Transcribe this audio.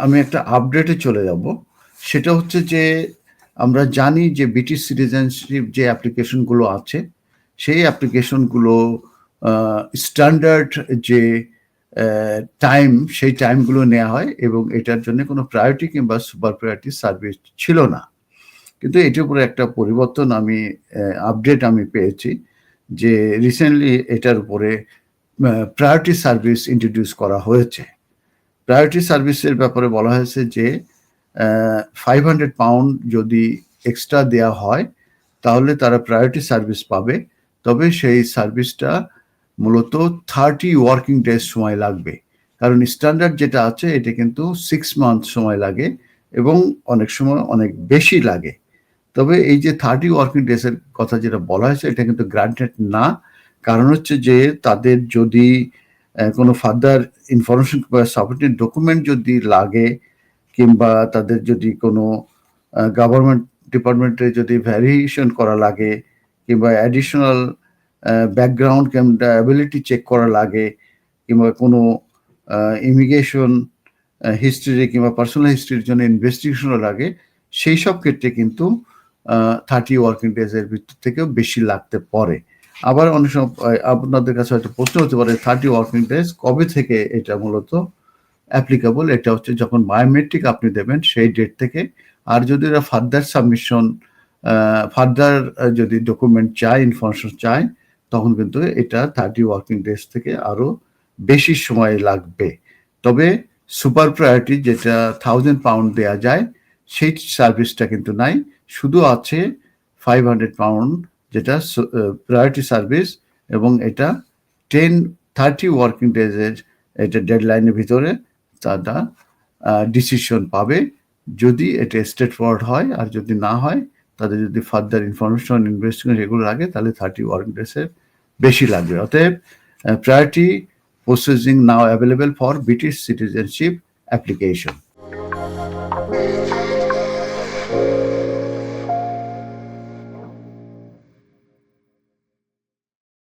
আমি একটা আপডেটে চলে যাব। সেটা হচ্ছে যে আমরা জানি যে ব্রিটিশ সিটিজেনশিপ যে অ্যাপ্লিকেশনগুলো আছে, সেই অ্যাপ্লিকেশনগুলো স্ট্যান্ডার্ড যে টাইম, সেই টাইমগুলো নেওয়া হয় এবং এটার জন্য কোনো প্রায়োরিটি কিংবা সুপার প্রায়োরিটি সার্ভিস ছিল না। কিন্তু এটির উপরে একটা পরিবর্তন আমি আপডেট আমি পেয়েছি যে রিসেন্টলি এটার উপরে প্রায়োরিটি সার্ভিস ইন্ট্রোডিউস করা হয়েছে। প্রায়োরিটি সার্ভিসের ব্যাপারে বলা হয়েছে যে 500 পাউন্ড যদি এক্সট্রা দেয়া হয় তাহলে তারা প্রায়োরিটি সার্ভিস পাবে, তবে সেই সার্ভিসটা মূলত 30 ওয়ার্কিং ডেজ সময় লাগবে। কারণ স্ট্যান্ডার্ড যেটা আছে এটা কিন্তু 6 মান্থ সময় লাগে এবং অনেক সময় অনেক বেশি লাগে। তবে এই যে 30 ওয়ার্কিং ডেজের কথা যেটা বলা হয়েছে এটা কিন্তু গ্রান্টেড না। কারণ হচ্ছে যে তাদের যদি কোনো ফার্দার ইনফরমেশন বা সাপোর্টিং ডকুমেন্ট যদি লাগে কিংবা তাদের যদি কোনো গভর্নমেন্ট ডিপার্টমেন্টে যদি ভ্যারিয়েশন করা লাগে কিংবা অ্যাডিশনাল ব্যাকগ্রাউন্ড কিংবা অ্যাবিলিটি চেক করা লাগে কিংবা কোনো ইমিগ্রেশন হিস্ট্রি কিংবা পার্সোনাল হিস্ট্রির জন্য ইনভেস্টিগেশনও লাগে, সেই সব ক্ষেত্রে কিন্তু 30 ওয়ার্কিং ডেজের ভিতর থেকেও বেশি লাগতে পারে। আবার অনেক সময় আপনাদের কাছে হয়তো প্রশ্ন হতে পারে 30 ওয়ার্কিং ডেজ কবে থেকে এটা মূলত অ্যাপ্লিকেবল? এটা হচ্ছে যখন বায়োমেট্রিক আপনি দেবেন সেই ডেট থেকে। আর যদি এরা ফার্দার সাবমিশন ফার্দার যদি ডকুমেন্ট চায়, ইনফরমেশন চায়, তখন কিন্তু এটা 30 ওয়ার্কিং ডেজ থেকে আরও বেশি সময় লাগবে। তবে সুপার প্রায়োরিটি যেটা 1000 পাউন্ড দেওয়া যায় সেই সার্ভিসটা কিন্তু নাই, শুধু আছে 500 পাউন্ড যেটা প্রায়োরিটি সার্ভিস এবং এটা 30 ওয়ার্কিং ডেজের এটা ডেডলাইনের ভিতরে তারা ডিসিশন পাবে যদি এটা স্ট্রেট ফরওয়ার্ড হয়। আর যদি না হয় তাদের যদি ফার্দার ইনফরমেশন ইনভেস্টিগেশন এগুলো লাগে তাহলে 30 ওয়ার্কিং ডেজের বেশি লাগবে। অতএব priority processing now available for British citizenship application.